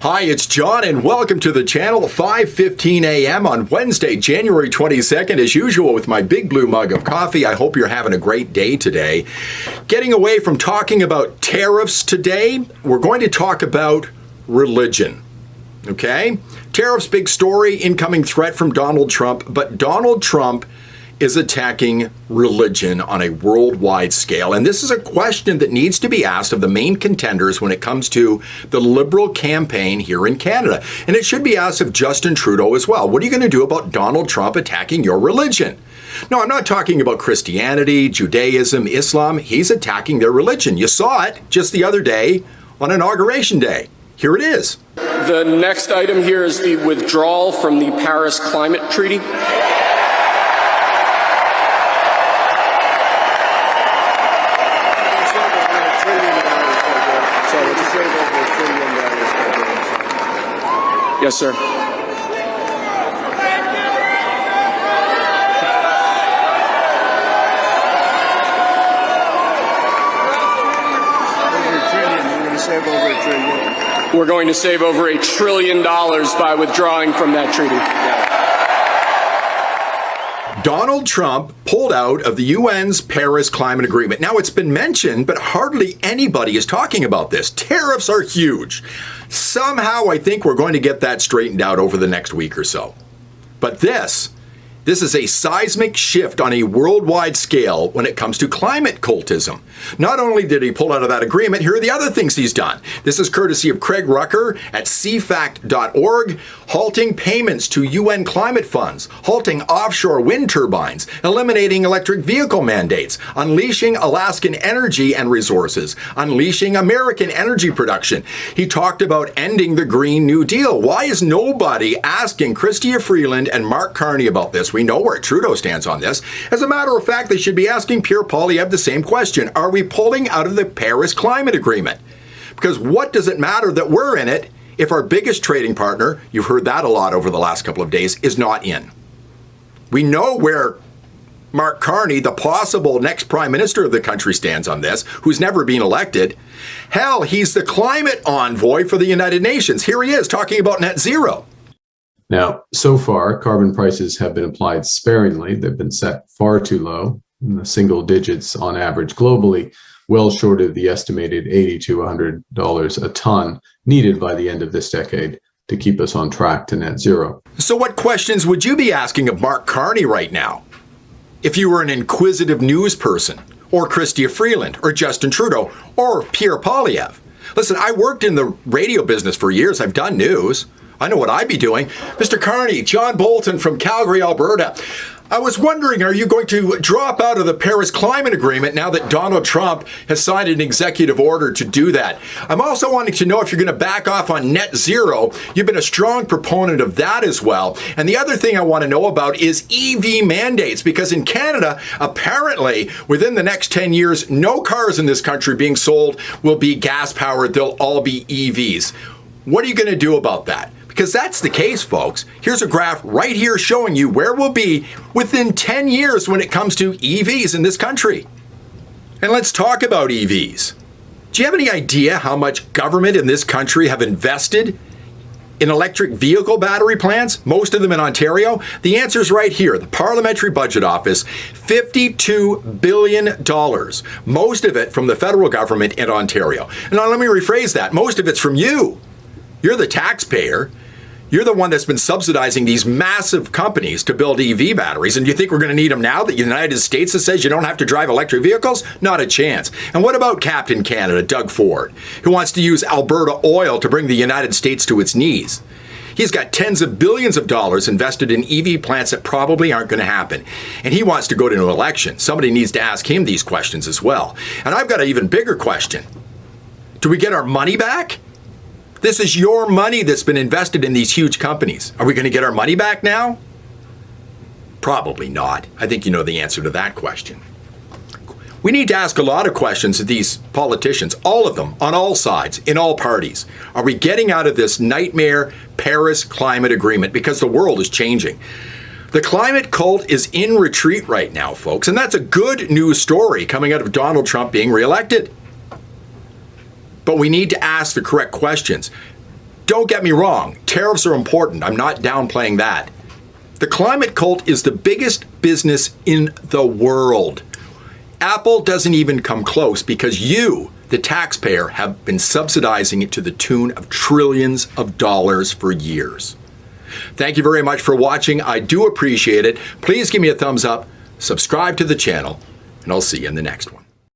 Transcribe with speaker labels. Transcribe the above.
Speaker 1: Hi, it's John, and welcome to the channel, 5:15 a.m. on Wednesday, January 22nd, as usual, with my big blue mug of coffee. I hope you're having a great day today. Getting away from talking about tariffs today, we're going to talk about religion. Okay? Tariffs, big story, incoming threat from Donald Trump, but Donald Trump is attacking religion on a worldwide scale. And this is a question that needs to be asked of the main contenders when it comes to the Liberal campaign here in Canada. And it should be asked of Justin Trudeau as well. What are you going to do about Donald Trump attacking your religion? No, I'm not talking about Christianity, Judaism, Islam. He's attacking their religion. You saw it just the other day on Inauguration Day. Here it is.
Speaker 2: The next item here is the withdrawal from the Paris Climate Treaty. Yes, sir. We're going to save over $1 trillion by withdrawing from that treaty.
Speaker 1: Donald Trump pulled out of the UN's Paris Climate Agreement. Now, it's been mentioned, but hardly anybody is talking about this. Tariffs are huge. Somehow, I think we're going to get that straightened out over the next week or so. But this is a seismic shift on a worldwide scale when it comes to climate cultism. Not only did he pull out of that agreement, here are the other things he's done. This is courtesy of Craig Rucker at cfact.org, halting payments to UN climate funds, halting offshore wind turbines, eliminating electric vehicle mandates, unleashing Alaskan energy and resources, unleashing American energy production. He talked about ending the Green New Deal. Why is nobody asking Chrystia Freeland and Mark Carney about this? We know where Trudeau stands on this. As a matter of fact, they should be asking Pierre Poilievre the same question. Are we pulling out of the Paris Climate Agreement? Because what does it matter that we're in it if our biggest trading partner, you've heard that a lot over the last couple of days, is not in? We know where Mark Carney, the possible next prime minister of the country, stands on this, who's never been elected. Hell, he's the climate envoy for the United Nations. Here he is talking about net zero.
Speaker 3: Now, so far, carbon prices have been applied sparingly. They've been set far too low, in the single digits on average globally, well short of the estimated $80 to $100 a ton needed by the end of this decade to keep us on track to net zero.
Speaker 1: So what questions would you be asking of Mark Carney right now if you were an inquisitive news person, or Chrystia Freeland, or Justin Trudeau, or Pierre Poilievre? Listen, I worked in the radio business for years. I've done news. I know what I'd be doing. Mr. Carney, John Bolton from Calgary, Alberta. I was wondering, are you going to drop out of the Paris Climate Agreement now that Donald Trump has signed an executive order to do that? I'm also wanting to know if you're going to back off on net zero. You've been a strong proponent of that as well. And the other thing I want to know about is EV mandates, because in Canada, apparently, within the next 10 years, no cars in this country being sold will be gas-powered. They'll all be EVs. What are you going to do about that? Because that's the case, folks. Here's a graph right here showing you where we'll be within 10 years when it comes to EVs in this country. And let's talk about EVs. Do you have any idea how much government in this country have invested in electric vehicle battery plants, most of them in Ontario? The answer is right here, the Parliamentary Budget Office, $52 billion, most of it from the federal government in Ontario. And now let me rephrase that. Most of it's from you. You're the taxpayer. You're the one that's been subsidizing these massive companies to build EV batteries. And you think we're going to need them now that the United States says you don't have to drive electric vehicles? Not a chance. And what about Captain Canada, Doug Ford, who wants to use Alberta oil to bring the United States to its knees? He's got tens of billions of dollars invested in EV plants that probably aren't going to happen. And he wants to go to an election. Somebody needs to ask him these questions as well. And I've got an even bigger question. Do we get our money back? This is your money that's been invested in these huge companies. Are we going to get our money back now? Probably not. I think you know the answer to that question. We need to ask a lot of questions of these politicians, all of them, on all sides, in all parties. Are we getting out of this nightmare Paris Climate Agreement? Because the world is changing. The climate cult is in retreat right now, folks, and that's a good news story coming out of Donald Trump being reelected. But we need to ask the correct questions. Don't get me wrong, tariffs are important. I'm not downplaying that. The climate cult is the biggest business in the world. Apple doesn't even come close because you, the taxpayer, have been subsidizing it to the tune of trillions of dollars for years. Thank you very much for watching. I do appreciate it. Please give me a thumbs up, subscribe to the channel, and I'll see you in the next one.